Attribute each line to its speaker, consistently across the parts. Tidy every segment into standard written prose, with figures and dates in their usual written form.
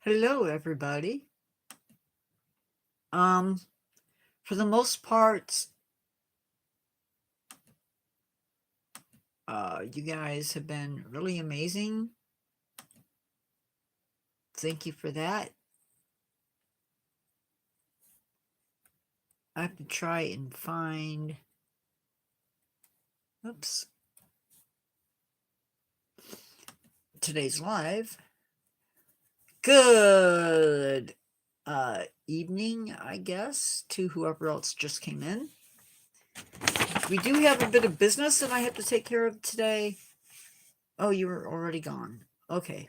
Speaker 1: Hello, everybody. For the most part, you guys have been really amazing. Thank you for that. I have to try and find, oops, today's live. Good evening, I guess, to whoever else just came in. We do have a bit of business that I have to take care of today. Oh, you were already gone. Okay.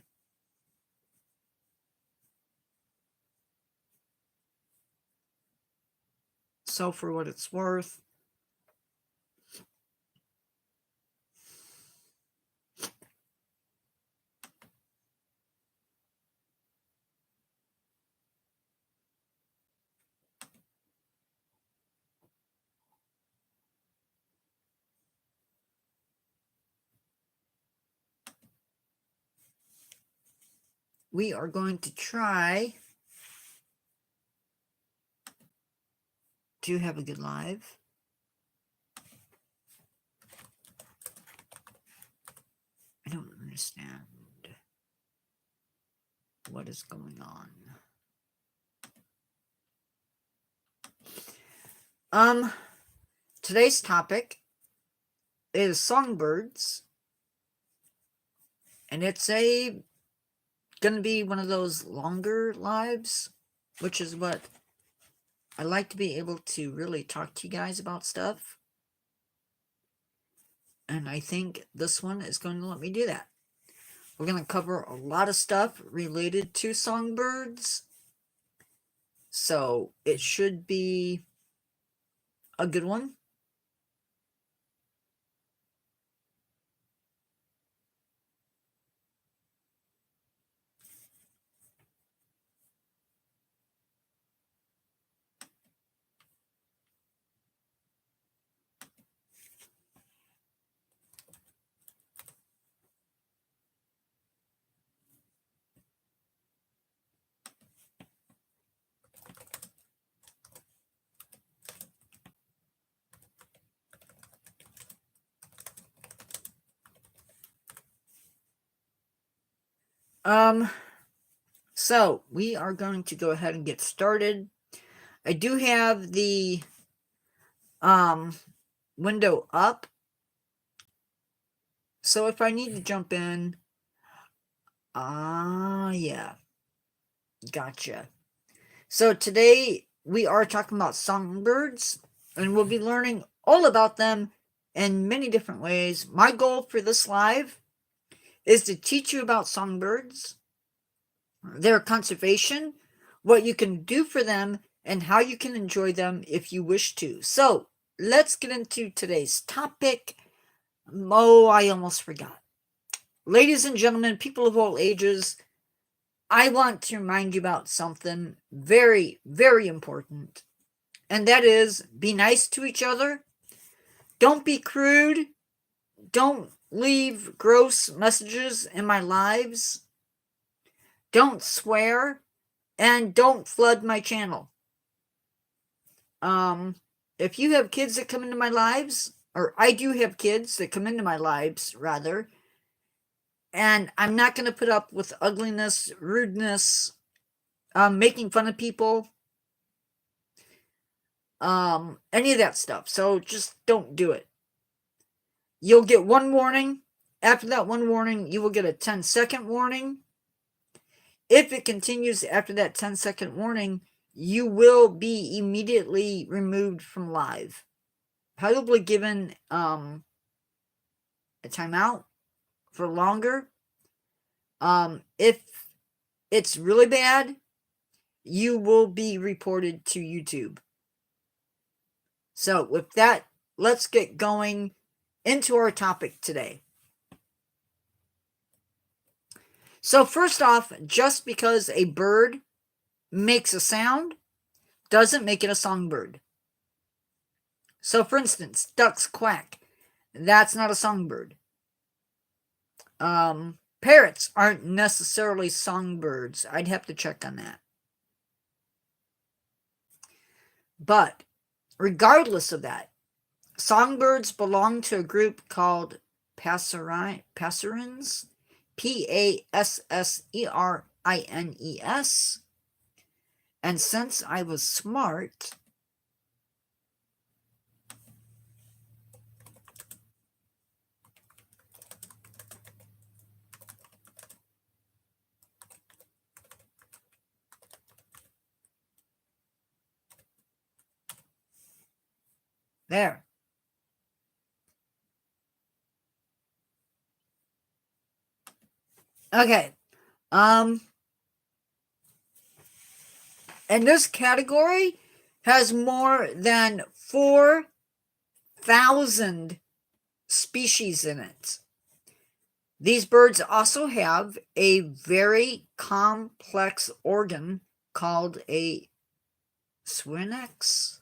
Speaker 1: So for what it's worth, we are going to try to have a good live. I don't understand what is going on. Today's topic is songbirds, and it's gonna be one of those longer lives, which is what I like to be able to really talk to you guys about stuff. And I think this one is going to let me do that. We're going to cover a lot of stuff related to songbirds. So it should be a good one. So we are going to go ahead and get started. I do have the window up, so if I need to jump in, yeah, gotcha. So today we are talking about songbirds, and we'll be learning all about them in many different ways. My goal for this live is to teach you about songbirds, their conservation, what you can do for them, and how you can enjoy them if you wish to. So let's get into today's topic. Oh, I almost forgot. Ladies and gentlemen, people of all ages, I want to remind you about something very, very important. And that is, be nice to each other. Don't be crude. Don't leave gross messages in my lives. Don't swear. And don't flood my channel. If you have kids that come into my lives, or I do have kids that come into my lives, rather, and I'm not going to put up with ugliness, rudeness, making fun of people, any of that stuff. So just don't do it. You'll get one warning. After that one warning, you will get a 10-second warning. If it continues after that 10-second warning, you will be immediately removed from live. Probably given a timeout for longer. If it's really bad, you will be reported to YouTube. So with that, let's get going into our topic today. So first off, just because a bird makes a sound doesn't make it a songbird. So for instance, ducks quack. That's not a songbird. Parrots aren't necessarily songbirds. I'd have to check on that. But regardless of that, songbirds belong to a group called passerines, Passerines. And since I was smart, there. Okay. And this category has more than 4,000 species in it. These birds also have a very complex organ called a sphinx.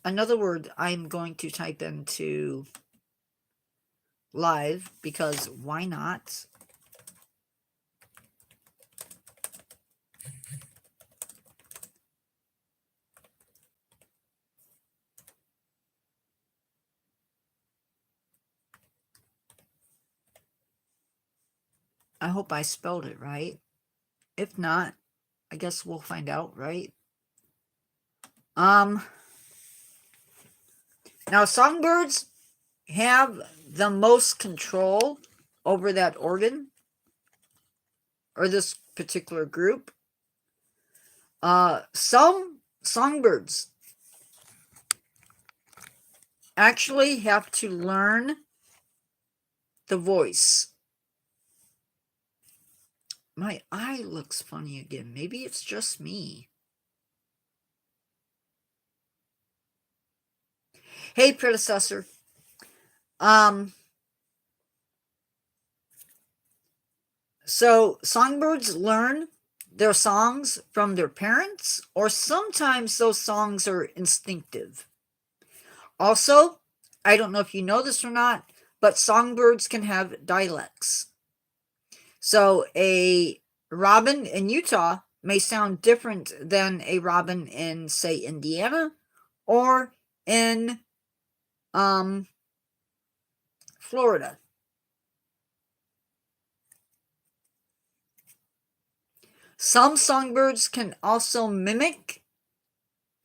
Speaker 1: Another word I'm going to type into live because why not? I hope I spelled it right. If not, I guess we'll find out, right? Now songbirds have the most control over that organ or this particular group. Some songbirds actually have to learn the voice. My eye looks funny again. Maybe it's just me. Hey, predecessor. So songbirds learn their songs from their parents, or sometimes those songs are instinctive. Also, I don't know if you know this or not, but songbirds can have dialects. So a robin in Utah may sound different than a robin in, say, Indiana or in Florida. Some songbirds can also mimic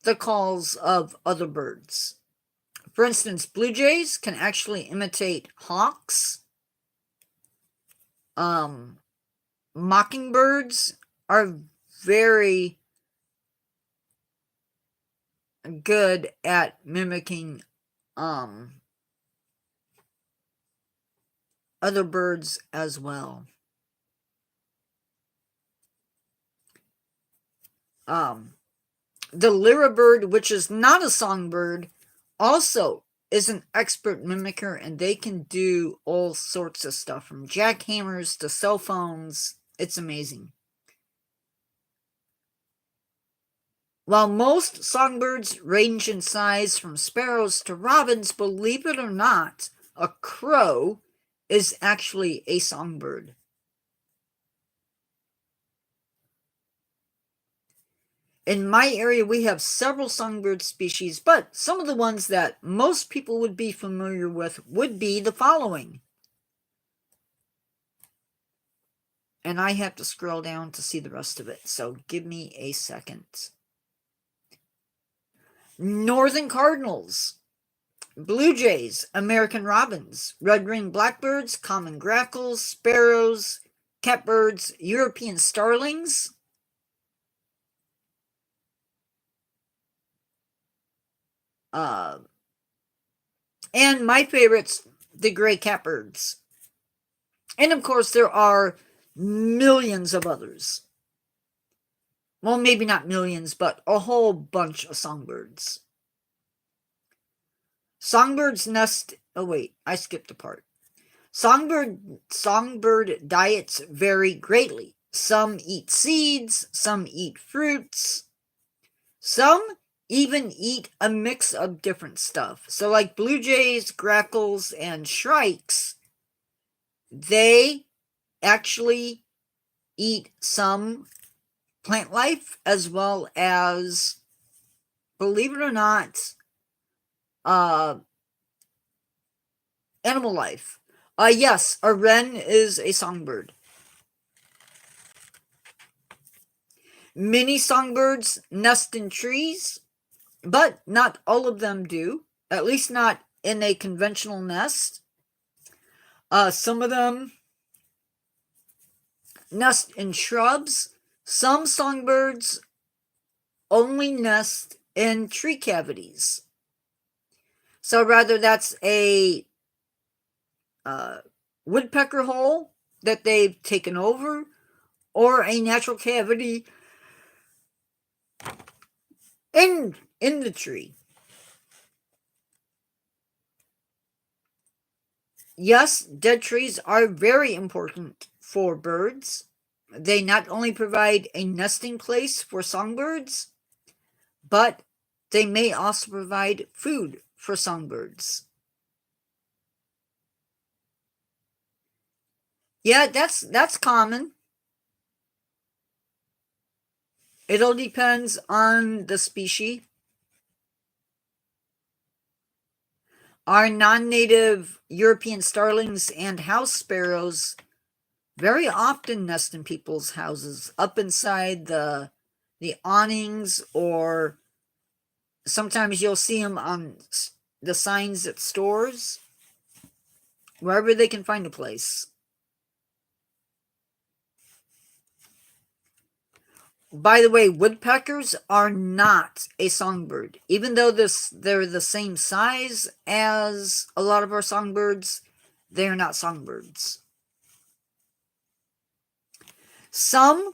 Speaker 1: the calls of other birds. For instance, blue jays can actually imitate hawks. Mockingbirds are very good at mimicking other birds as well. The lyrebird, which is not a songbird, also is an expert mimicker, and they can do all sorts of stuff from jackhammers to cell phones. It's amazing. While most songbirds range in size from sparrows to robins, believe it or not, a crow is actually a songbird. In my area, we have several songbird species, but some of the ones that most people would be familiar with would be the following. And I have to scroll down to see the rest of it, so give me a second. Northern cardinals, blue jays, American robins, red-ringed blackbirds, common grackles, sparrows, catbirds, European starlings, and my favorites, the gray catbirds. And of course, there are millions of others. Well, maybe not millions, but a whole bunch of songbirds. Songbirds nest. Oh, wait, I skipped a part. Songbird diets vary greatly. Some eat seeds, some eat fruits, some even eat a mix of different stuff. So like blue jays, grackles, and shrikes, they actually eat some plant life as well as, believe it or not, animal life. Yes, a wren is a songbird. Many songbirds nest in trees, but not all of them do, at least not in a conventional nest. Some of them nest in shrubs. Some songbirds only nest in tree cavities. So rather that's a woodpecker hole that they've taken over, or a natural cavity in the tree. Yes, dead trees are very important for birds. They not only provide a nesting place for songbirds, but they may also provide food for songbirds. Yeah, that's common. It all depends on the species. Our non-native European starlings and house sparrows very often nest in people's houses, up inside the awnings, or sometimes you'll see them on the signs at stores, wherever they can find a place. By the way, woodpeckers are not a songbird. Even though they're the same size as a lot of our songbirds, they're not songbirds. Some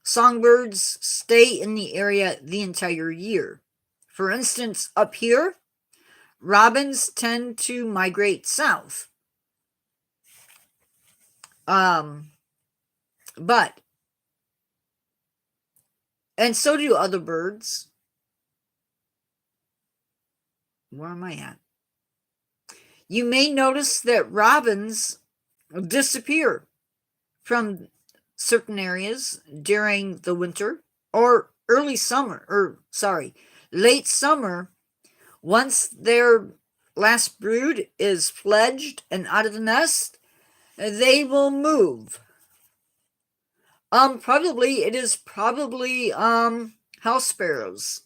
Speaker 1: songbirds stay in the area the entire year. For instance, up here, robins tend to migrate south. But, and so do other birds. Where am I at? You may notice that robins disappear from certain areas during the winter or late summer. Once their last brood is fledged and out of the nest, they will move. It is probably house sparrows.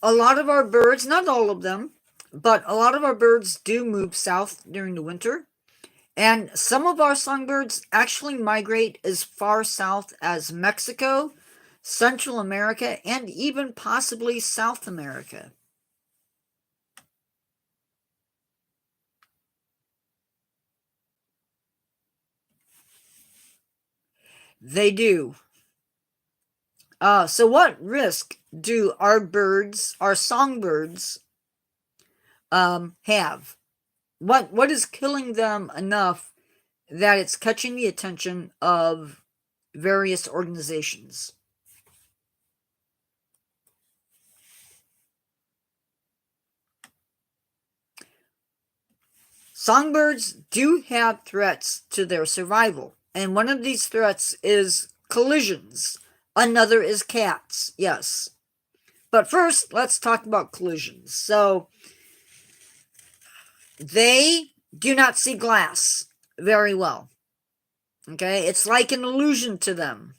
Speaker 1: A lot of our birds, not all of them, but a lot of our birds do move south during the winter. And some of our songbirds actually migrate as far south as Mexico, Central America, and even possibly South America. They do. So what risk do our songbirds, have? What is killing them enough that it's catching the attention of various organizations? Songbirds do have threats to their survival, and one of these threats is collisions. Another is cats, yes. But first, let's talk about collisions. So, they do not see glass very well. Okay, it's like an illusion to them.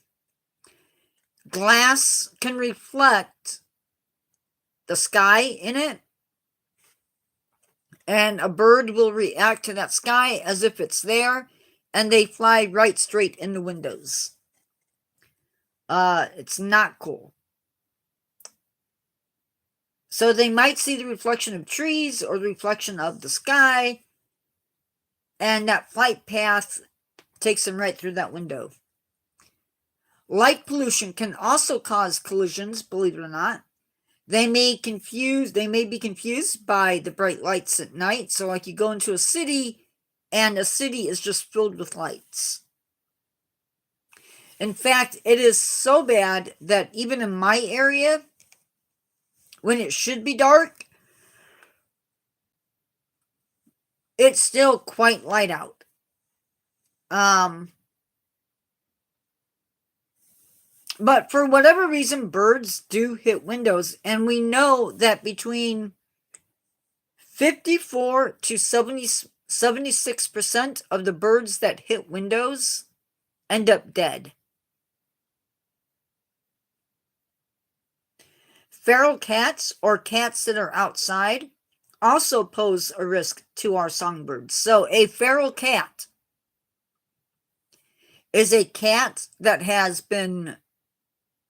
Speaker 1: Glass can reflect the sky in it, and a bird will react to that sky as if it's there, and they fly right straight in the windows. It's not cool. So they might see the reflection of trees or the reflection of the sky, and that flight path takes them right through that window. Light pollution can also cause collisions, believe it or not. They may be confused by the bright lights at night. So like you go into a city and a city is just filled with lights. In fact, it is so bad that even in my area, when it should be dark, it's still quite light out. But for whatever reason, birds do hit windows, and we know that between 54 to 76% of the birds that hit windows end up dead. Feral cats, or cats that are outside, also pose a risk to our songbirds. So a feral cat is a cat that has been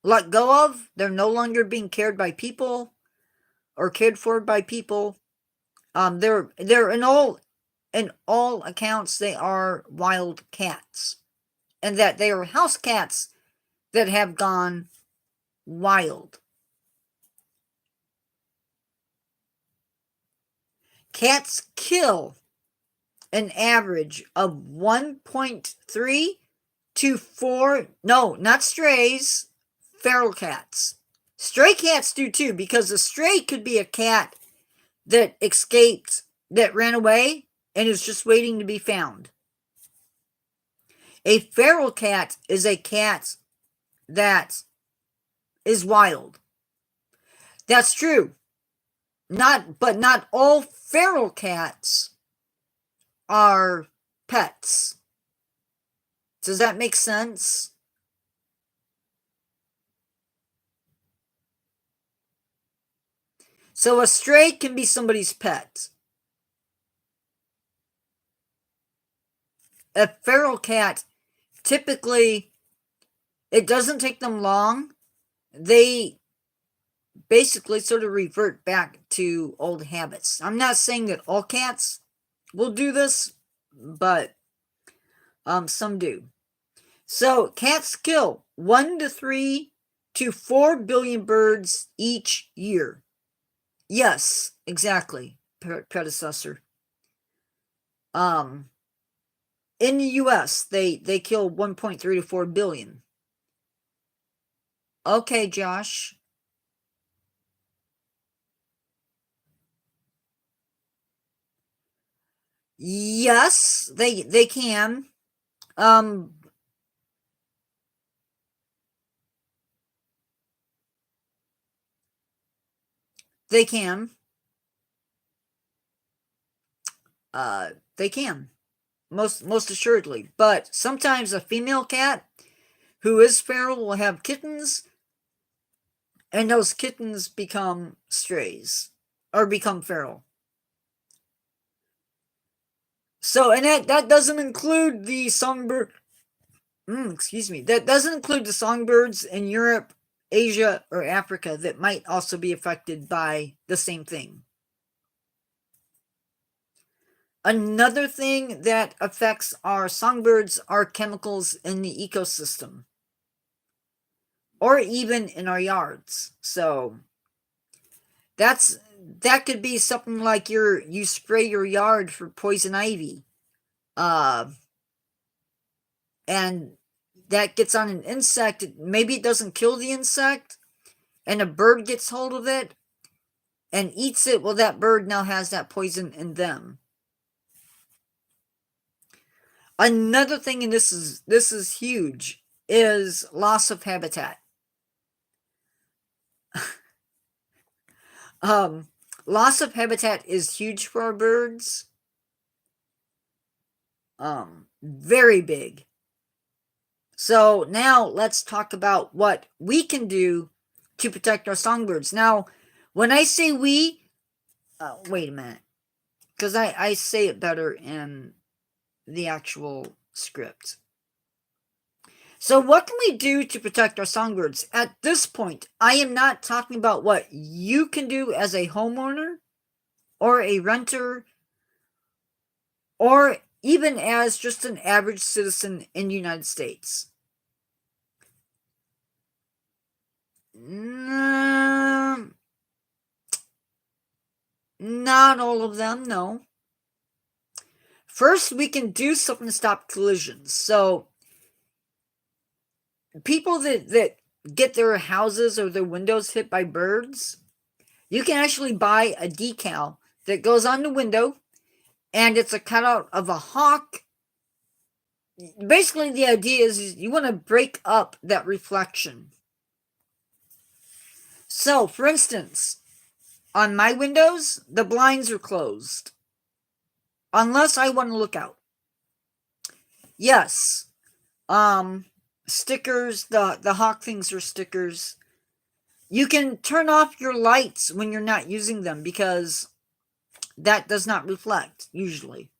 Speaker 1: let go of. They're no longer being cared by people or cared for by people. They're in all accounts, they are wild cats, and that they are house cats that have gone wild. Cats kill an average of 1.3 to 4, no, not strays, feral cats. Stray cats do too, because a stray could be a cat that escaped, that ran away, and is just waiting to be found. A feral cat is a cat that is wild. That's true. But not all feral cats are pets. Does that make sense? So a stray can be somebody's pet. A feral cat, typically, it doesn't take them long. They basically sort of revert back to old habits. I'm not saying that all cats will do this, but some do. So cats kill 1 to 3 to 4 billion birds each year. Yes, exactly, predecessor. In the US, they kill 1.3 to 4 billion. Okay, Josh. Yes, they can. They can. They can. Most assuredly. But sometimes a female cat who is feral will have kittens, and those kittens become strays or become feral. So, and that doesn't include the songbird. Excuse me. That doesn't include the songbirds in Europe, Asia, or Africa that might also be affected by the same thing. Another thing that affects our songbirds are chemicals in the ecosystem, or even in our yards. So that could be something like you spray your yard for poison ivy, and that gets on an insect. Maybe it doesn't kill the insect, and a bird gets hold of it and eats it. Well, that bird now has that poison in them. Another thing, and this is huge, is loss of habitat. Loss of habitat is huge for our birds. Very big. So now let's talk about what we can do to protect our songbirds. Now, when I say we, wait a minute, because I say it better in the actual script. So what can we do to protect our songbirds? At this point, I am not talking about what you can do as a homeowner or a renter or even as just an average citizen in the United States. Not all of them, no. First, we can do something to stop collisions. So people that get their houses or their windows hit by birds, you can actually buy a decal that goes on the window, and it's a cutout of a hawk. Basically, the idea is you want to break up that reflection. So, for instance, on my windows, the blinds are closed. Unless I want to look out. Yes. Stickers, the hawk things are stickers. You can turn off your lights when you're not using them because that does not reflect, usually.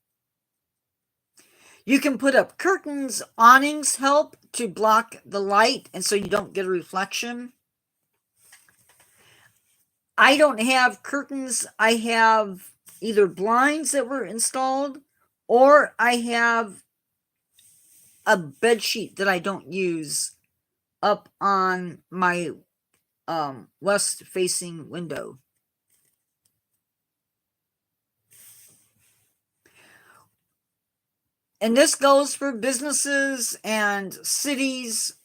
Speaker 1: You can put up curtains. Awnings help to block the light, and so you don't get a reflection. I don't have curtains. I have either blinds that were installed, or I have a bed sheet that I don't use up on my west facing window. And this goes for businesses and cities.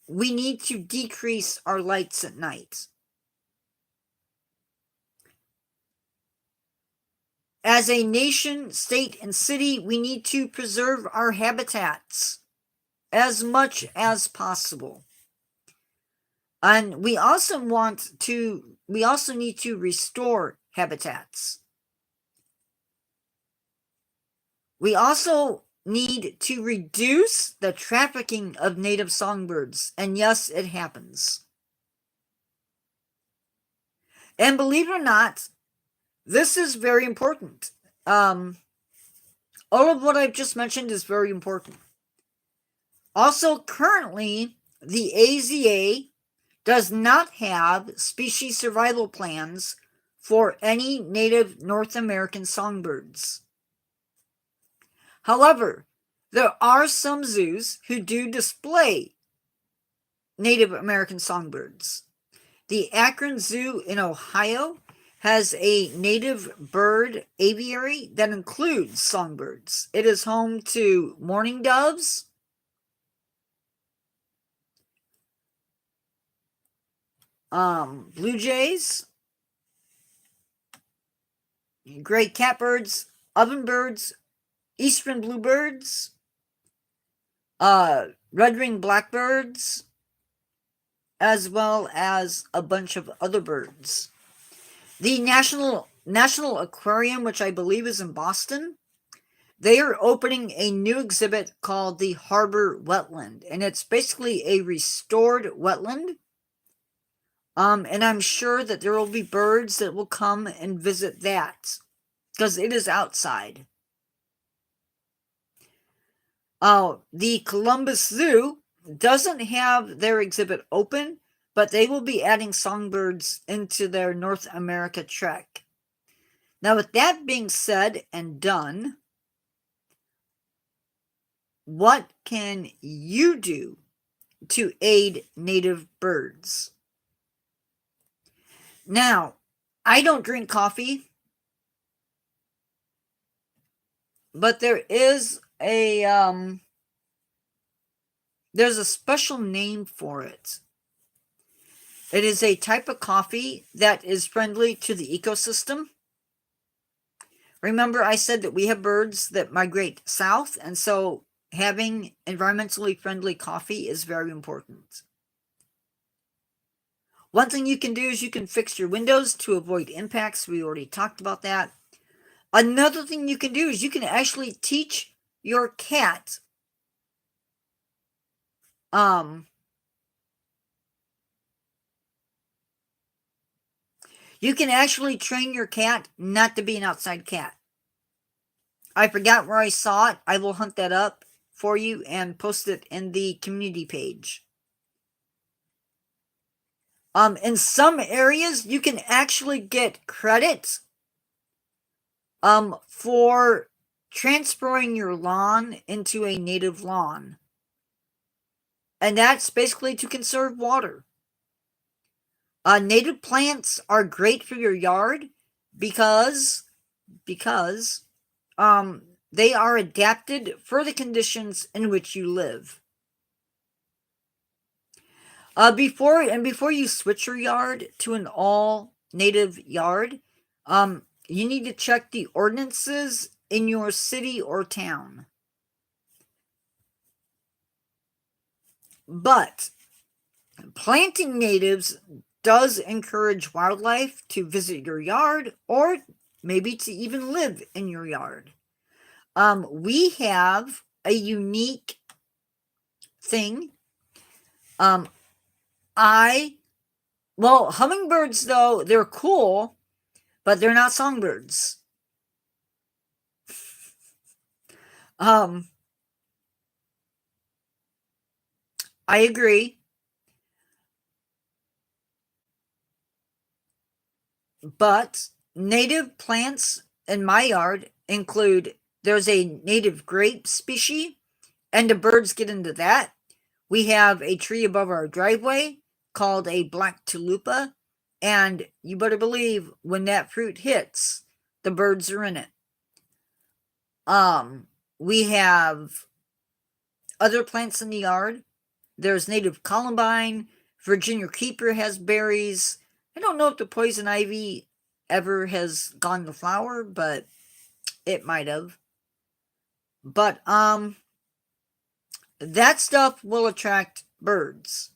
Speaker 1: We need to decrease our lights at night. As a nation, state, and city, we need to preserve our habitats as much as possible. And we also need to restore habitats. We also need to reduce the trafficking of native songbirds. And yes, it happens. And believe it or not, this is very important. All of what I've just mentioned is very important. Also, currently, the AZA does not have species survival plans for any native North American songbirds. However, there are some zoos who do display Native American songbirds. The Akron Zoo in Ohio has a native bird aviary that includes songbirds. It is home to mourning doves, blue jays, gray catbirds, ovenbirds, eastern bluebirds, red-winged blackbirds, as well as a bunch of other birds. The National Aquarium, which I believe is in Boston, they are opening a new exhibit called the Harbor Wetland, and it's basically a restored wetland. And I'm sure that there will be birds that will come and visit that because it is outside. The Columbus Zoo doesn't have their exhibit open, but they will be adding songbirds into their North America trek. Now, with that being said and done, what can you do to aid native birds? Now, I don't drink coffee, but there is there's a special name for it. It is a type of coffee that is friendly to the ecosystem. Remember, I said that we have birds that migrate south, and so having environmentally friendly coffee is very important. One thing you can do is you can fix your windows to avoid impacts. We already talked about that. Another thing you can do is you can actually teach your cat you can actually train your cat not to be an outside cat. I forgot where I saw it. I will hunt that up for you and post it in the community page. In some areas, you can actually get credit for transferring your lawn into a native lawn. And that's basically to conserve water. Native plants are great for your yard because they are adapted for the conditions in which you live. Before you switch your yard to an all native yard, you need to check the ordinances in your city or town. But planting natives does encourage wildlife to visit your yard or maybe to even live in your yard. We have a unique thing. Hummingbirds, though, they're cool, but they're not songbirds. I agree. But native plants in my yard include, there's a native grape species, and the birds get into that. We have a tree above our driveway called a black tulipa, and you better believe when that fruit hits, the birds are in it. We have other plants in the yard. There's native columbine. Virginia creeper has berries. I don't know if the poison ivy ever has gone to flower, but it might have. But that stuff will attract birds.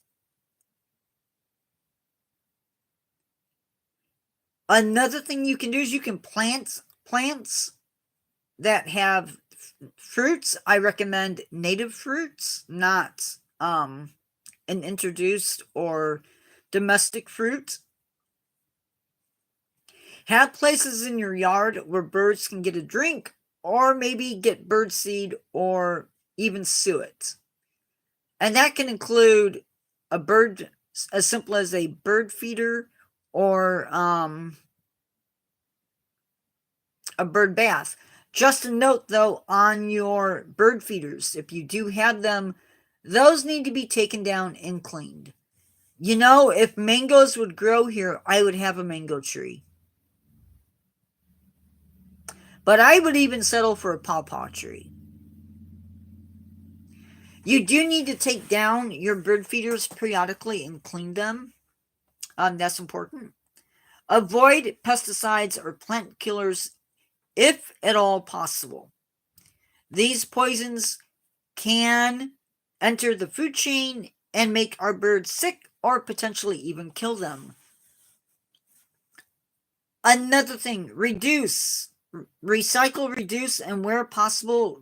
Speaker 1: Another thing you can do is you can plant plants that have fruits. I recommend native fruits, not an introduced or domestic fruit. Have places in your yard where birds can get a drink, or maybe get bird seed or even suet. And that can include a bird as simple as a bird feeder or a bird bath. Just a note, though, on your bird feeders, if you do have them, those need to be taken down and cleaned. You know, if mangoes would grow here, I would have a mango tree. But I would even settle for a pawpaw tree. You do need to take down your bird feeders periodically and clean them. That's important. Avoid pesticides or plant killers if at all possible. These poisons can enter the food chain and make our birds sick or potentially even kill them. Another thing, reduce, recycle, reduce, and where possible,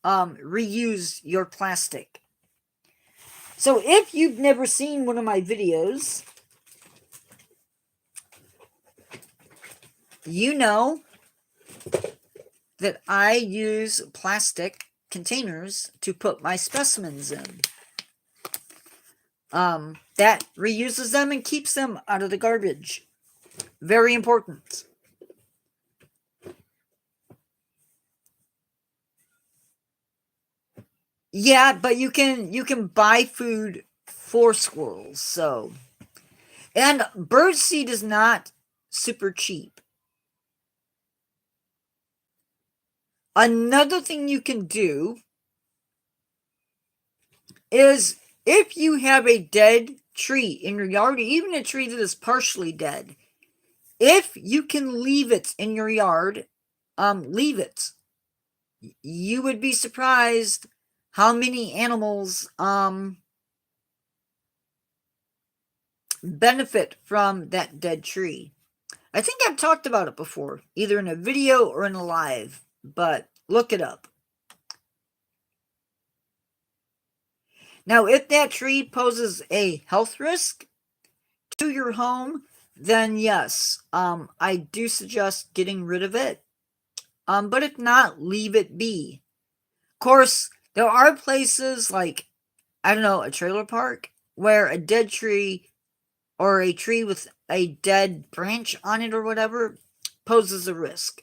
Speaker 1: reuse your plastic. So if you've never seen one of my videos, you know that I use plastic containers to put my specimens in. That reuses them and keeps them out of the garbage. Very important. Yeah, but you can buy food for squirrels, so. And bird seed is not super cheap. Another thing you can do is, if you have a dead tree in your yard, even a tree that is partially dead, if you can leave it in your yard, leave it. You would be surprised how many animals benefit from that dead tree. I think I've talked about it before, either in a video or in a live, but look it up. Now, if that tree poses a health risk to your home, then yes, I do suggest getting rid of it. But if not, leave it be. Of course, there are places like, I don't know, a trailer park where a dead tree or a tree with a dead branch on it or whatever poses a risk.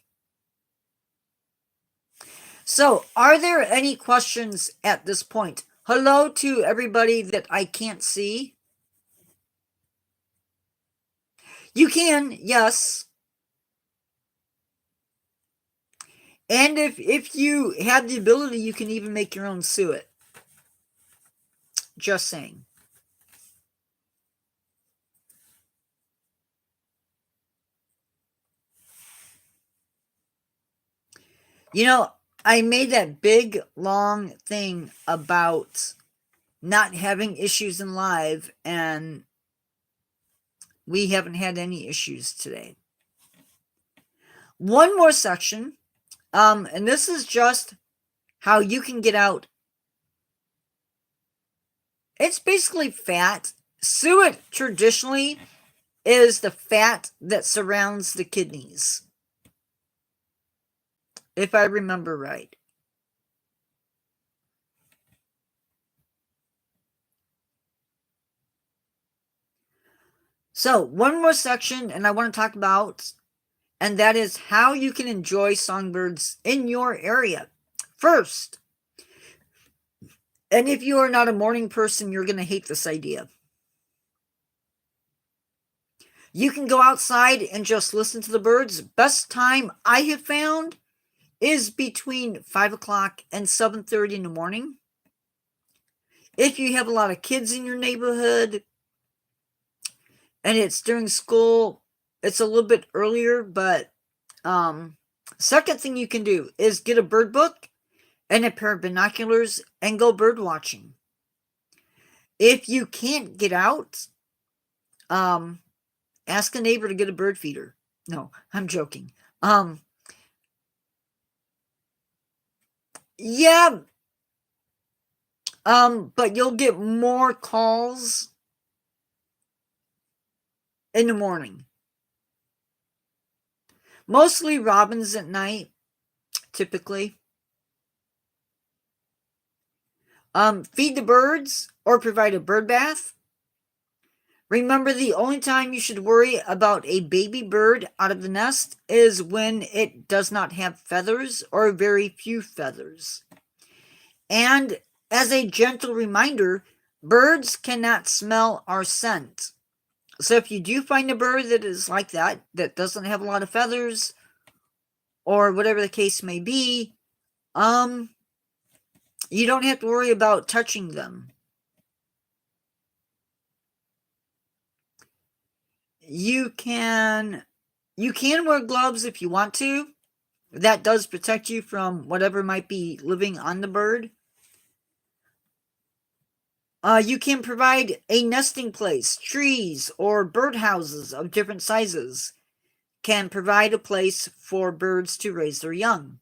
Speaker 1: So, are there any questions at this point? Hello to everybody that I can't see. You can, yes. And if you have the ability, you can even make your own suet. Just saying. You know, I made that big, long thing about not having issues in live, and we haven't had any issues today. One more section, and this is just how you can get out. It's basically fat. Suet traditionally is the fat that surrounds the kidneys, if I remember right. So, one more section, and I want to talk about, and that is how you can enjoy songbirds in your area. First, and if you are not a morning person, you're going to hate this idea. You can go outside and just listen to the birds. Best time I have found is between 5 o'clock and 7:30 in the morning. If you have a lot of kids in your neighborhood and it's during school, it's a little bit earlier, but second thing you can do is get a bird book and a pair of binoculars and go bird watching. If you can't get out, ask a neighbor to get a bird feeder. No, I'm joking. Yeah, but you'll get more calls in the morning. Mostly robins at night, typically. Feed the birds or provide a bird bath. Remember, the only time you should worry about a baby bird out of the nest is when it does not have feathers or very few feathers. And as a gentle reminder, birds cannot smell our scent. So if you do find a bird that is like that doesn't have a lot of feathers, or whatever the case may be, you don't have to worry about touching them. You can wear gloves if you want to. That does protect you from whatever might be living on the bird. You can provide a nesting place. Trees or birdhouses of different sizes can provide a place for birds to raise their young.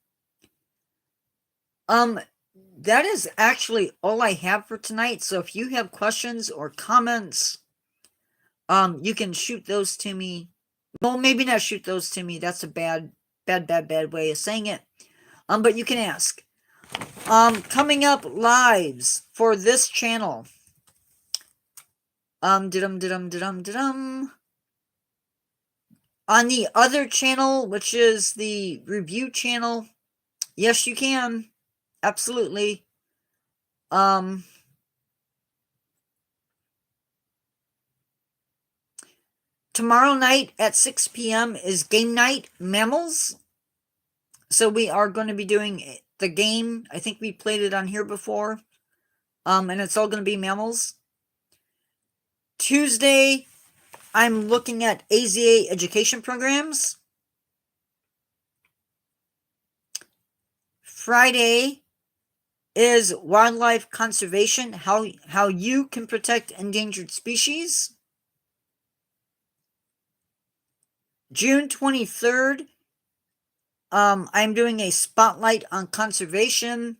Speaker 1: That is actually all I have for tonight. So if you have questions or comments, you can shoot those to me. Well, maybe not shoot those to me. That's a bad way of saying it. But you can ask. Coming up lives for this channel. On the other channel, which is the review channel, yes, you can. Absolutely. Tomorrow night at 6 p.m. is game night, mammals. So we are going to be doing the game. I think we played it on here before. And it's all going to be mammals. Tuesday, I'm looking at AZA education programs. Friday is wildlife conservation, how you can protect endangered species. June 23rd, I'm doing a spotlight on conservation,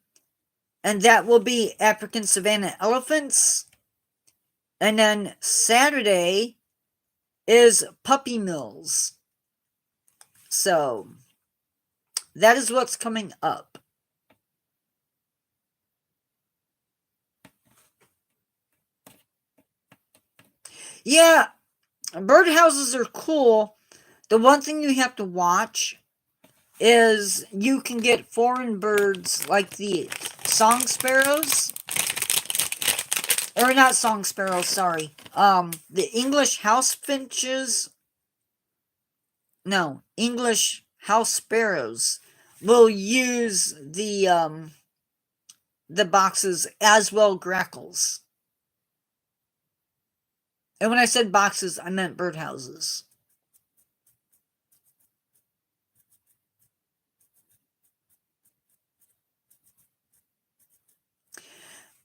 Speaker 1: and that will be African savanna elephants. And then Saturday is puppy mills. So that is what's coming up. Yeah, birdhouses are cool. The one thing you have to watch is you can get foreign birds like the song sparrows. Or not song sparrows, sorry. The English house finches. No, English house sparrows will use the boxes as well grackles. And when I said boxes, I meant birdhouses.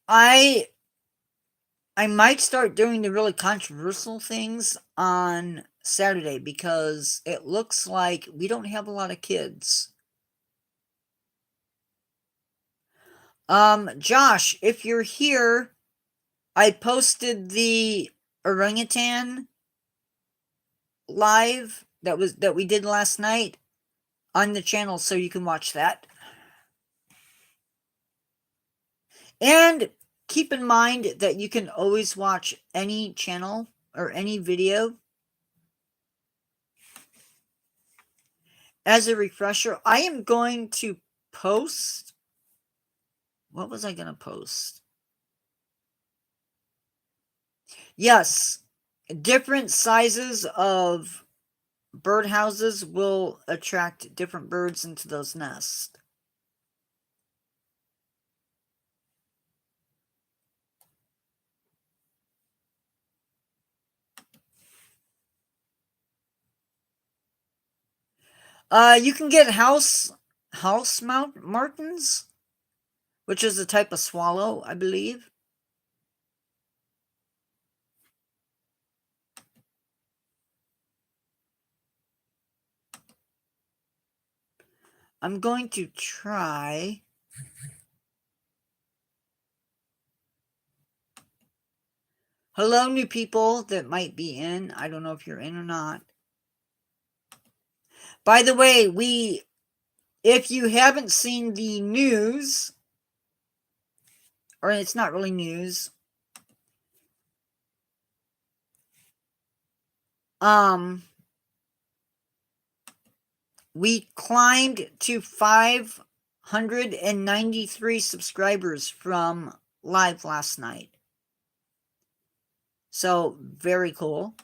Speaker 1: I might start doing the really controversial things on Saturday because it looks like we don't have a lot of kids. Josh, if you're here, I posted the orangutan live that we did last night on the channel, so you can watch that. And keep in mind that you can always watch any channel or any video. As a refresher, I am going to post. What was I going to post? Yes, different sizes of birdhouses will attract different birds into those nests. You can get house martins, which is a type of swallow, I believe. I'm going to try. Hello, new people that might be in. I don't know if you're in or not. By the way, if you haven't seen the news, or it's not really news, we climbed to 593 subscribers from live last night. So, very cool.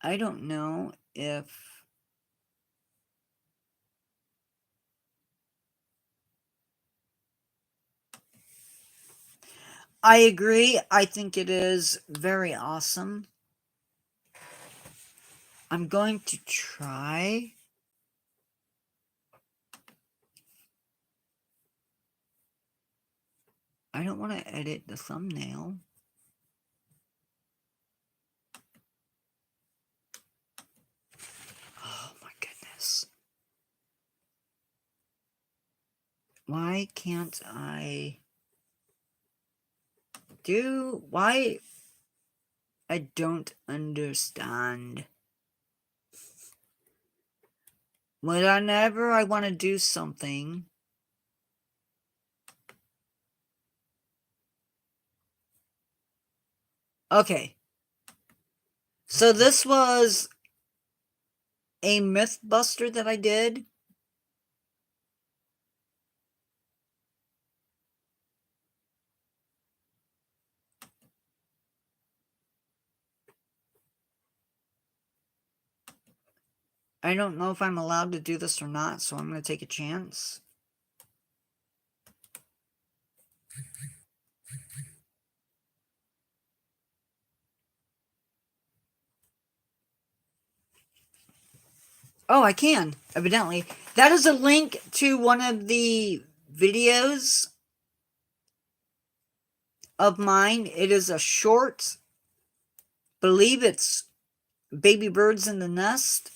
Speaker 1: I don't know if I agree. I think it is very awesome. I'm going to try. I don't want to edit the thumbnail. Oh my goodness. Why can't I do? Why? I don't understand. Whenever I want to do something, okay. So this was a Mythbuster that I did. I don't know if I'm allowed to do this or not, so I'm going to take a chance. Oh, I can, evidently. That is a link to one of the videos of mine. It is a short, believe it's Baby Birds in the Nest.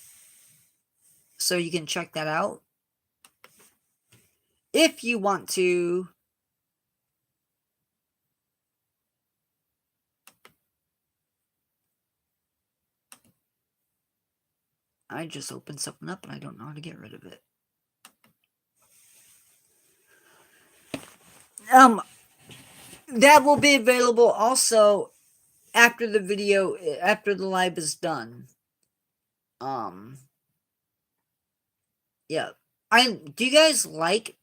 Speaker 1: So you can check that out if you want to. I just opened something up and I don't know how to get rid of it. That will be available also after the video, after the live is done. Yeah. Do you guys like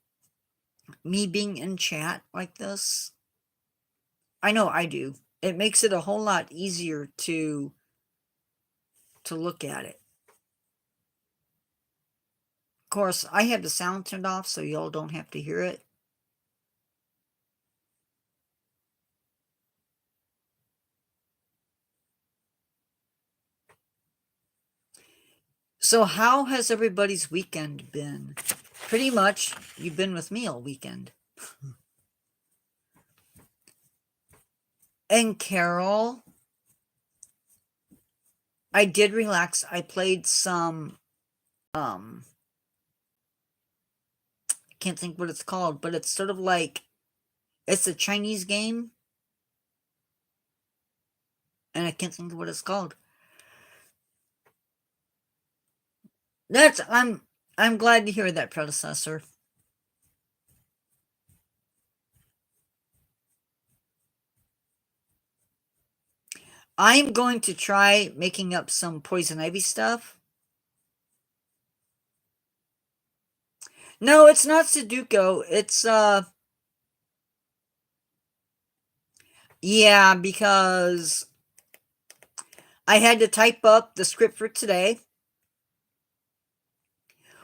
Speaker 1: me being in chat like this? I know I do. It makes it a whole lot easier to look at it. Of course, I have the sound turned off so y'all don't have to hear it. So how has everybody's weekend been? Pretty much, you've been with me all weekend. And Carol, I did relax. I played some, I can't think what it's called, but it's sort of like, it's a Chinese game. And I can't think of what it's called. I'm glad to hear that, predecessor. I'm going to try making up some poison ivy stuff. No, it's not Sudoku. It's yeah, because I had to type up the script for today,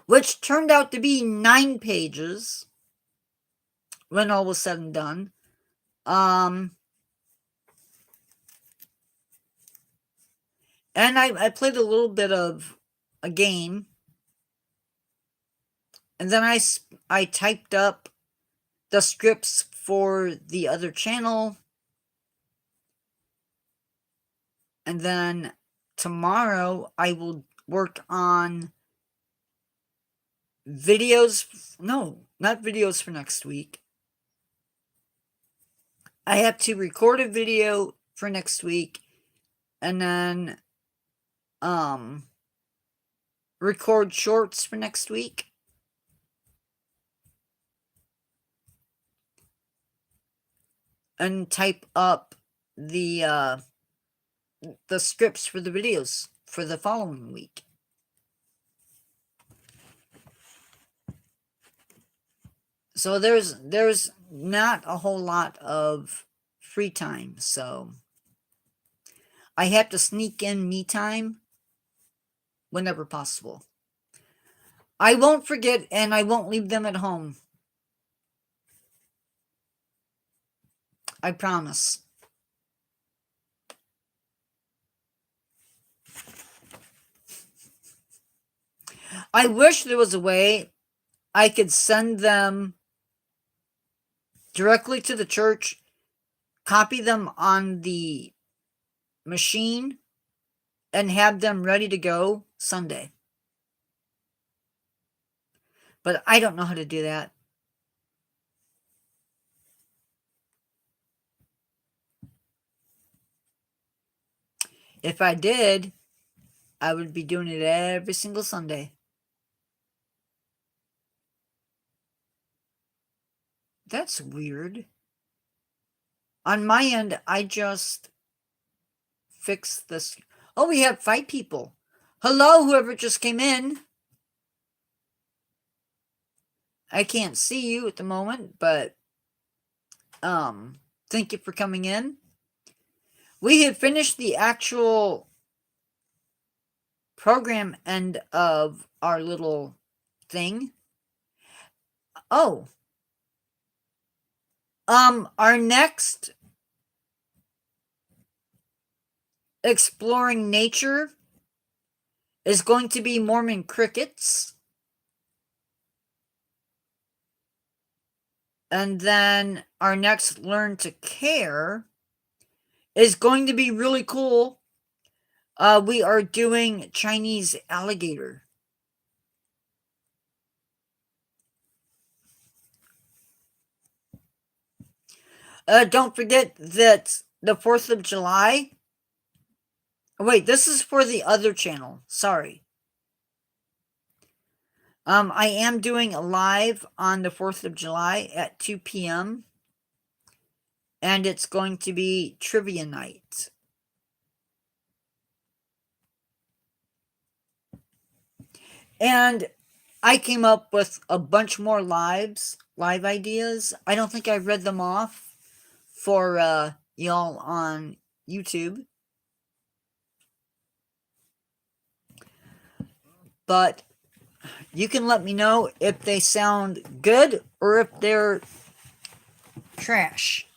Speaker 1: which turned out to be 9 pages when all was said and done. And I played a little bit of a game, and then I typed up the scripts for the other channel, and then tomorrow I will work on videos. No, not videos for next week. I have to record a video for next week, and then record shorts for next week. And type up the scripts for the videos for the following week. So there's not a whole lot of free time, so I have to sneak in me time whenever possible. I won't forget, and I won't leave them at home. I promise. I wish there was a way I could send them directly to the church, copy them on the machine, and have them ready to go Sunday. But I don't know how to do that. If I did, I would be doing it every single Sunday. That's weird. On my end, I just fixed this. Oh, we have 5 people. Hello, whoever just came in. I can't see you at the moment, but thank you for coming in. We have finished the actual program end of our little thing. Oh. Our next exploring nature is going to be Mormon crickets. And then our next learn to care is going to be really cool. We are doing Chinese alligator. Don't forget that the 4th of July. Wait, this is for the other channel. Sorry. I am doing a live on the 4th of July at 2 p.m. And it's going to be trivia night. And I came up with a bunch more live ideas. I don't think I read them off for y'all on YouTube. But you can let me know if they sound good or if they're trash.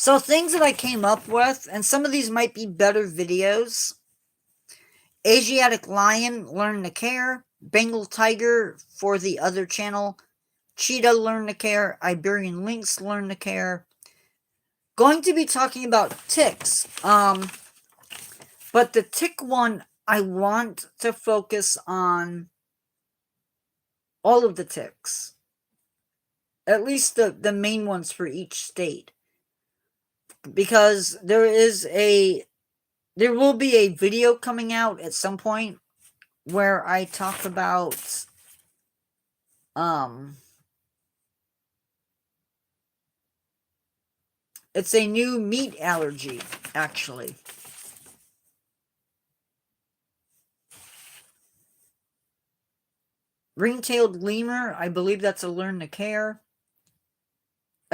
Speaker 1: So things that I came up with, and some of these might be better videos. Asiatic lion, learn to care. Bengal tiger for the other channel. Cheetah, learn to care. Iberian lynx, learn to care. Going to be talking about ticks. But the tick one, I want to focus on all of the ticks. At least the main ones for each state. Because there will be a video coming out at some point where I talk about it's a new meat allergy, actually. Ring-tailed lemur, I believe that's a learn to care.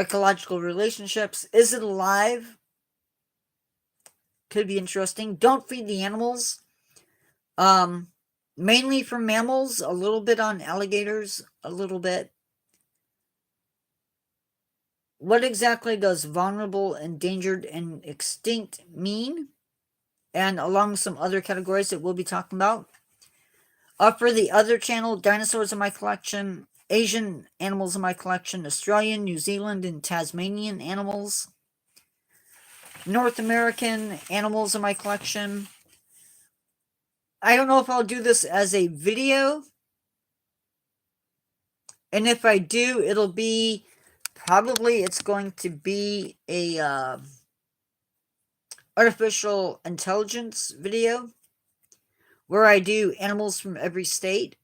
Speaker 1: Ecological relationships, is it alive? Could be interesting. Don't feed the animals. Mainly for mammals, a little bit on alligators, a little bit. What exactly does vulnerable, endangered, and extinct mean? And along with some other categories that we'll be talking about. For the other channel, dinosaurs in my collection, Asian animals in my collection, Australian, New Zealand, and Tasmanian animals, North American animals in my collection. I don't know if I'll do this as a video, and if I do, it'll be probably it's going to be a artificial intelligence video where I do animals from every state,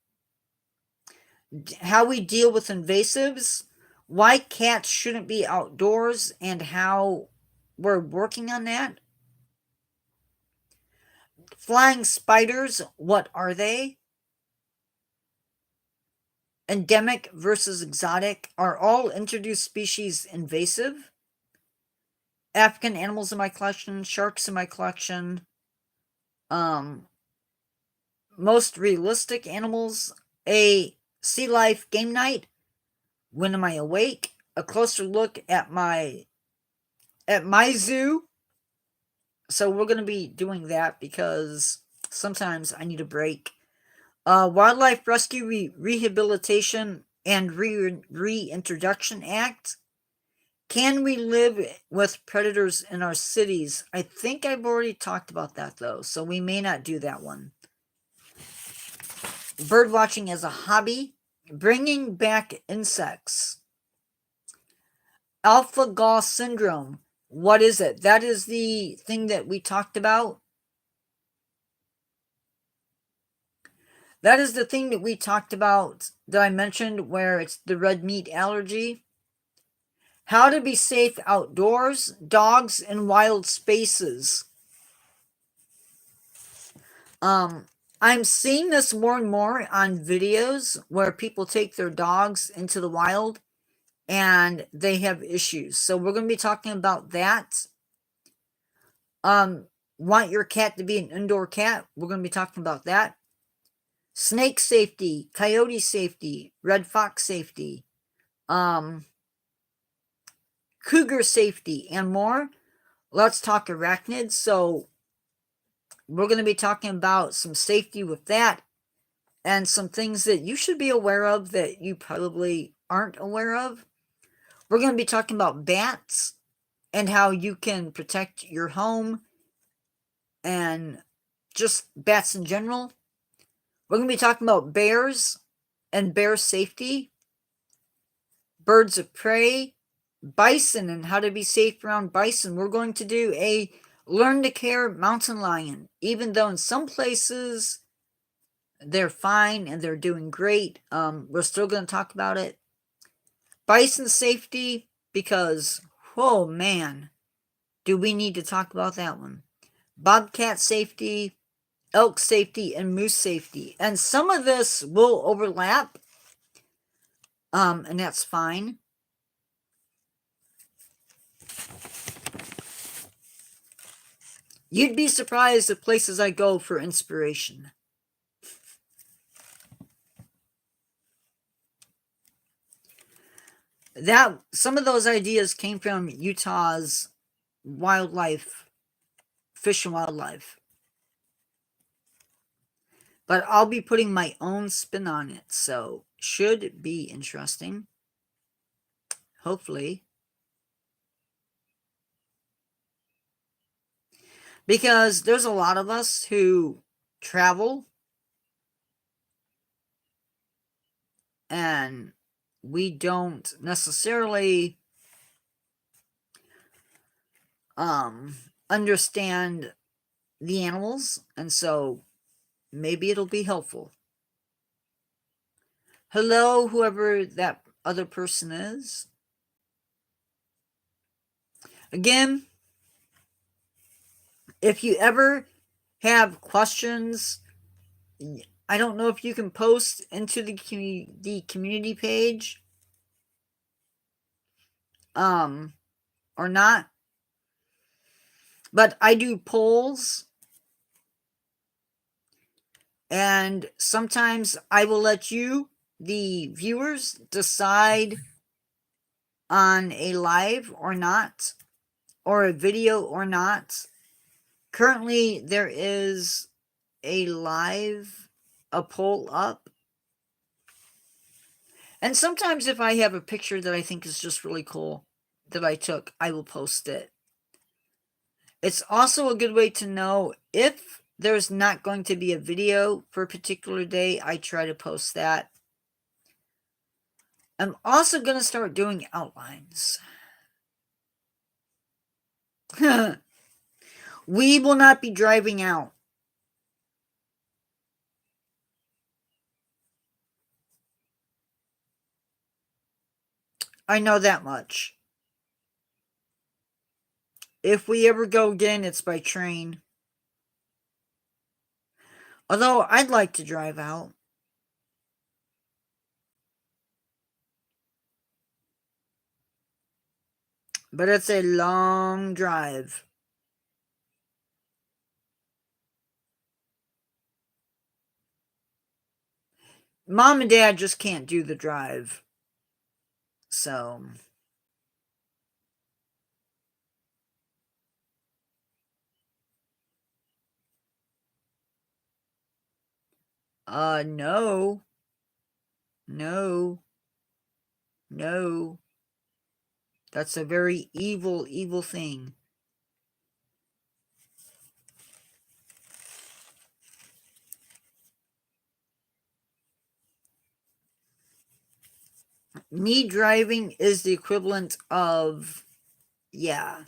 Speaker 1: how we deal with invasives, why cats shouldn't be outdoors, and how we're working on that. Flying spiders, what are they? Endemic versus exotic. Are all introduced species invasive? African animals in my collection, sharks in my collection. Most realistic animals. A sea life game night. When am I awake? A closer look at my zoo. So we're going to be doing that because sometimes I need a break. Wildlife Rescue Rehabilitation and Reintroduction Act. Can we live with predators in our cities? I think I've already talked about that, though, so we may not do that one. Bird watching as a hobby. Bringing back insects. Alpha-Gal syndrome. What is it? That is the thing that we talked about. That is the thing that we talked about that I mentioned where it's the red meat allergy. How to be safe outdoors. Dogs in wild spaces. I'm seeing this more and more on videos where people take their dogs into the wild and they have issues. So we're going to be talking about that. Want your cat to be an indoor cat? We're going to be talking about that. Snake safety, coyote safety, red fox safety, cougar safety, and more. Let's talk arachnids. So we're going to be talking about some safety with that and some things that you should be aware of that you probably aren't aware of. We're going to be talking about bats and how you can protect your home and just bats in general. We're going to be talking about bears and bear safety, birds of prey, bison and how to be safe around bison. We're going to do a learn to care mountain lion, even though in some places they're fine and they're doing great. We're still going to talk about it. Bison safety, because, oh man, do we need to talk about that one. Bobcat safety, elk safety, and moose safety. And some of this will overlap, and that's fine. You'd be surprised at places I go for inspiration. Some of those ideas came from Utah's wildlife, fish and wildlife. But I'll be putting my own spin on it, so should be interesting. Hopefully. Because there's a lot of us who travel and we don't necessarily understand the animals, and so maybe it'll be helpful. Hello, whoever that other person is. Again, if you ever have questions, I don't know if you can post into the community page or not, but I do polls, and sometimes I will let you, the viewers, decide on a live or not, or a video or not. Currently there is a poll up, and sometimes if I have a picture that I think is just really cool that I took, I will post it. It's also a good way to know if there's not going to be a video for a particular day. I try to post that. I'm also going to start doing outlines. We will not be driving out. I know that much. If we ever go again, it's by train. Although I'd like to drive out. But it's a long drive. Mom and Dad just can't do the drive. So. No. No. No. That's a very evil, evil thing. Me driving is the equivalent of, yeah.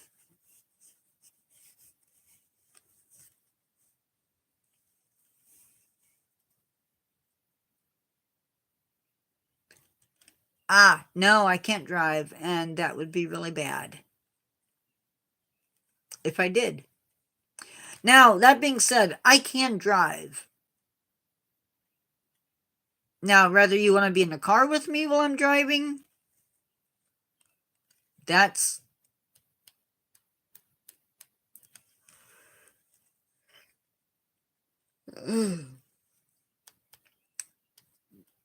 Speaker 1: No, I can't drive, and that would be really bad if I did. Now, that being said, I can drive. Now, whether you want to be in the car with me while I'm driving, that's...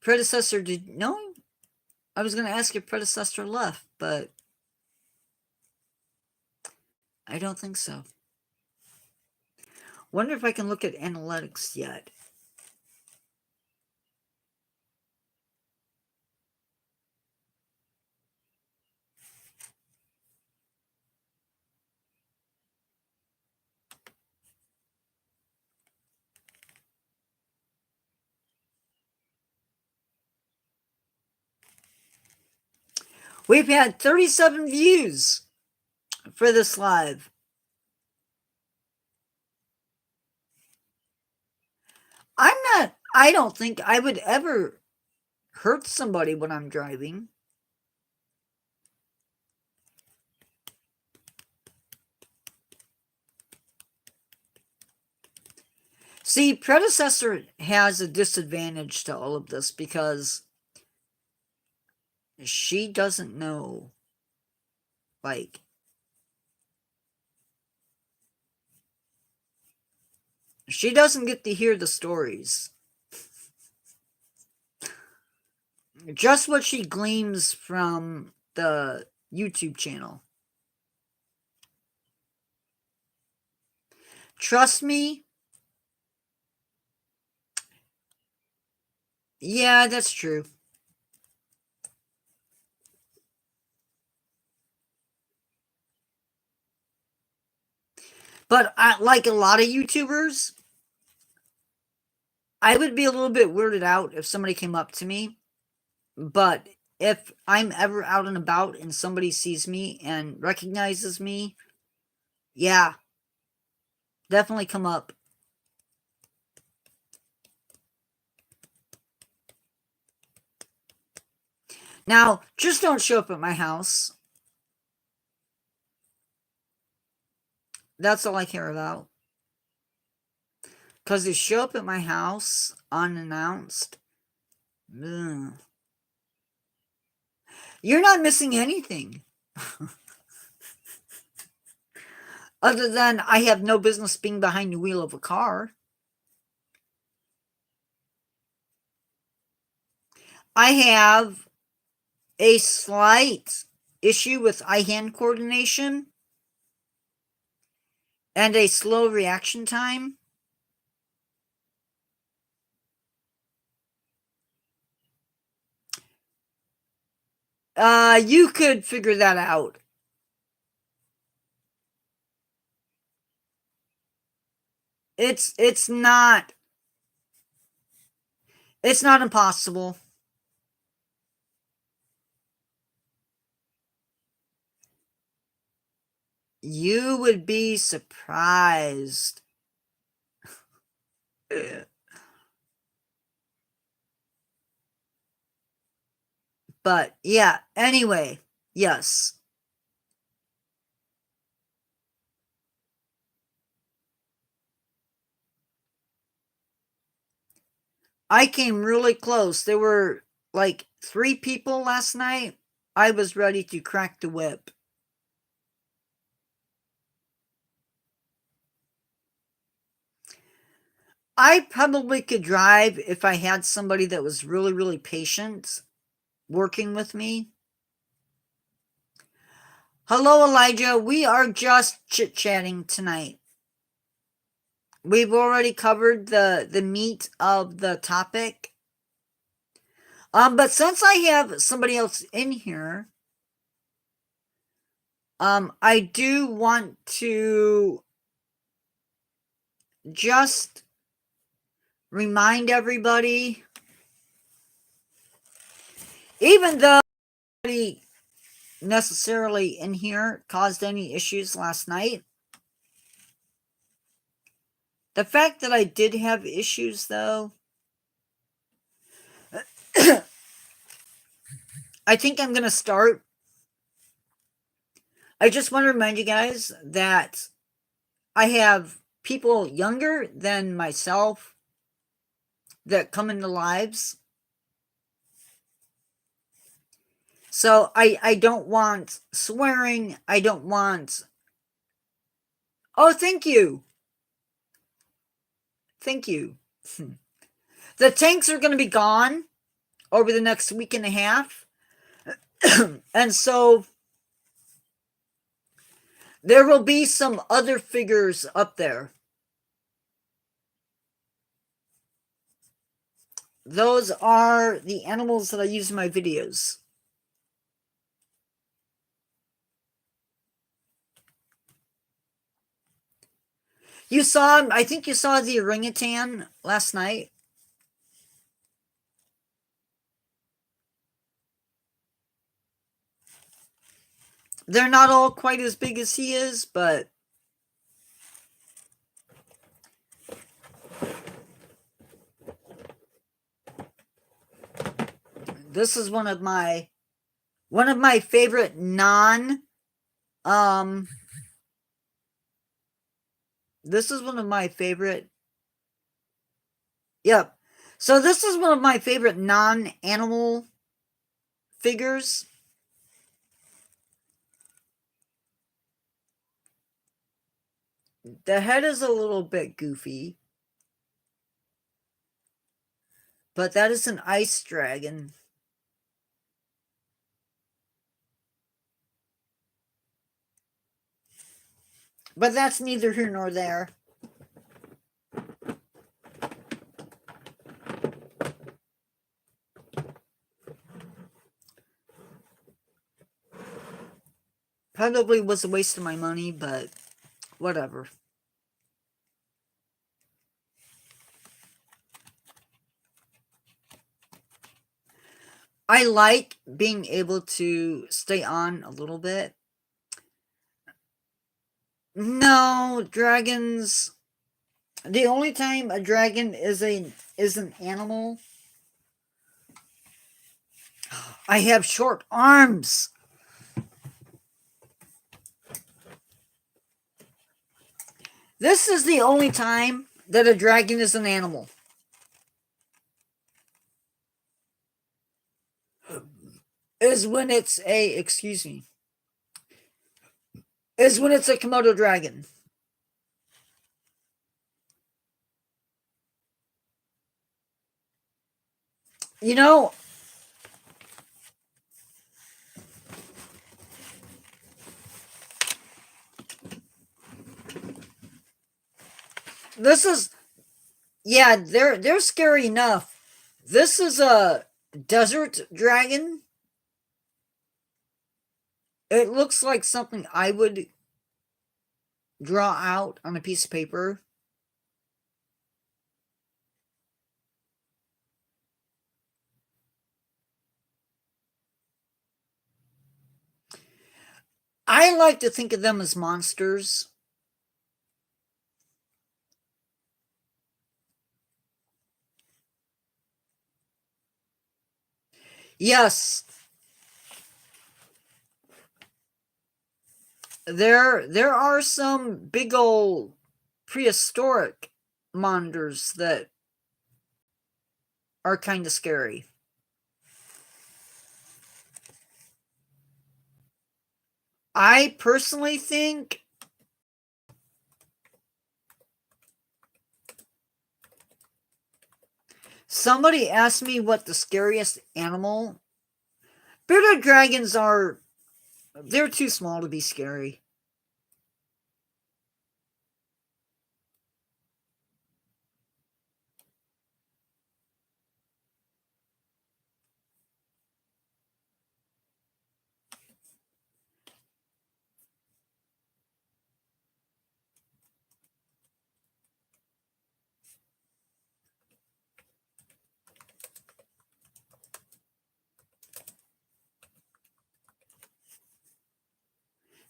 Speaker 1: Predecessor, no? I was going to ask if predecessor left, but I don't think so. Wonder if I can look at analytics yet. We've had 37 views for this live. I don't think I would ever hurt somebody when I'm driving. See, predecessor has a disadvantage to all of this because she doesn't know, like, she doesn't get to hear the stories. Just what she gleams from the YouTube channel. trust me. Yeah, that's true. But like a lot of YouTubers, I would be a little bit weirded out if somebody came up to me. But if I'm ever out and about and somebody sees me and recognizes me, yeah, definitely come up. Now, just don't show up at my house. That's all I care about. Because you show up at my house unannounced, ugh, you're not missing anything. Other than I have no business being behind the wheel of a car. I have a slight issue with eye-hand coordination and a slow reaction time. You could figure that out. It's not impossible. You would be surprised. But yeah, anyway, yes. I came really close. There were like 3 people last night. I was ready to crack the whip. I probably could drive if I had somebody that was really, really patient working with me. Hello, Elijah. We are just chit-chatting tonight. We've already covered the meat of the topic. But since I have somebody else in here, I do want to just remind everybody, even though nobody necessarily in here caused any issues last night, the fact that I did have issues, though, I think I'm going to start. I just want to remind you guys that I have people younger than myself that come into lives. So I don't want swearing. I don't want... Oh, thank you. Thank you. The tanks are going to be gone over the next week and a half. And so there will be some other figures up there. Those are the animals that I use in my videos. You saw, I think you saw the orangutan last night. They're not all quite as big as he is, but this is one of my favorite this is one of my favorite... Yep. So this is one of my favorite non-animal figures. The head is a little bit goofy, but that is an ice dragon. But that's neither here nor there. Probably was a waste of my money, but whatever. I like being able to stay on a little bit. No, dragons. The only time a dragon is an animal. I have short arms. This is the only time that a dragon is an animal. Is when it's a, excuse me, is when it's a Komodo dragon. You know, this is, yeah, they're scary enough. This is a desert dragon. It looks like something I would draw out on a piece of paper. I like to think of them as monsters. Yes, there are some big old prehistoric monsters that are kind of scary. I personally think somebody asked me what the scariest animal. Bearded dragons are, they're too small to be scary.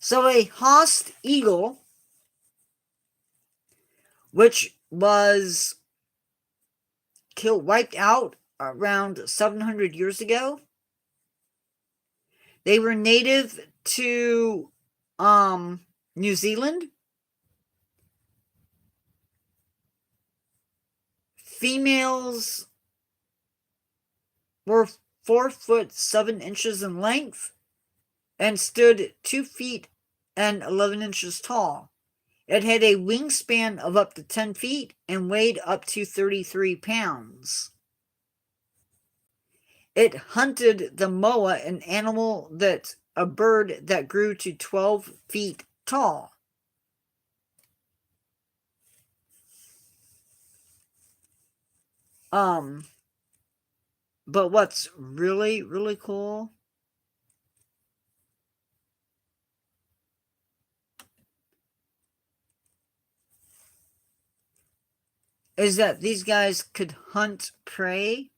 Speaker 1: So a host eagle, which was wiped out around 700 years ago. They were native to New Zealand. Females were 4'7" in length and stood 2 feet and 11 inches tall. It had a wingspan of up to 10 feet and weighed up to 33 pounds. It hunted the moa, a bird that grew to 12 feet tall. But what's really, really cool is that these guys could hunt prey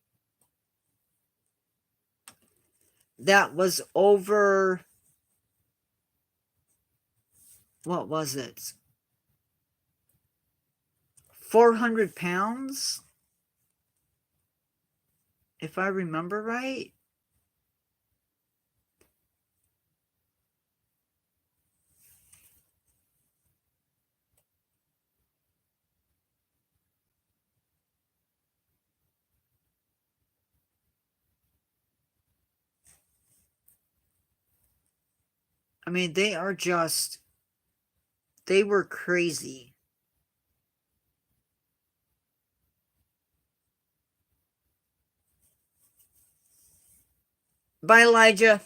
Speaker 1: that was over, what was it? 400 pounds? If I remember right. I mean, they were crazy. Bye, Elijah.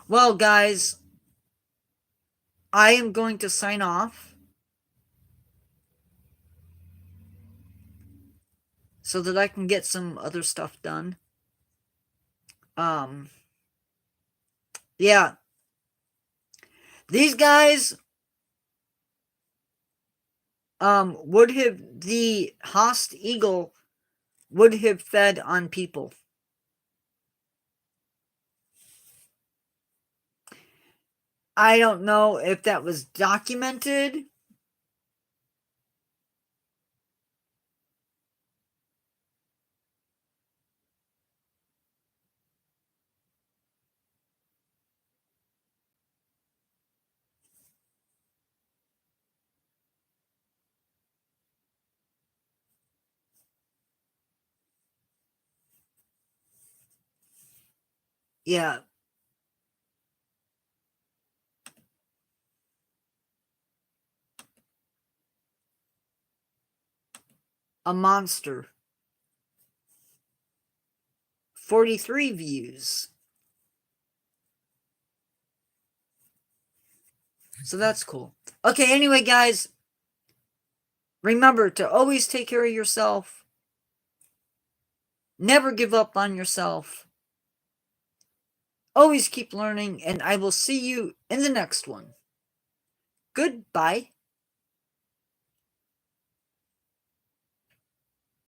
Speaker 1: Well, guys, I am going to sign off so that I can get some other stuff done. Yeah. These guys would have the Haast eagle would have fed on people. I don't know if that was documented. Yeah. A monster. 43 views. So that's cool. Okay, anyway, guys, remember to always take care of yourself. Never give up on yourself. Always keep learning, and I will see you in the next one. Goodbye.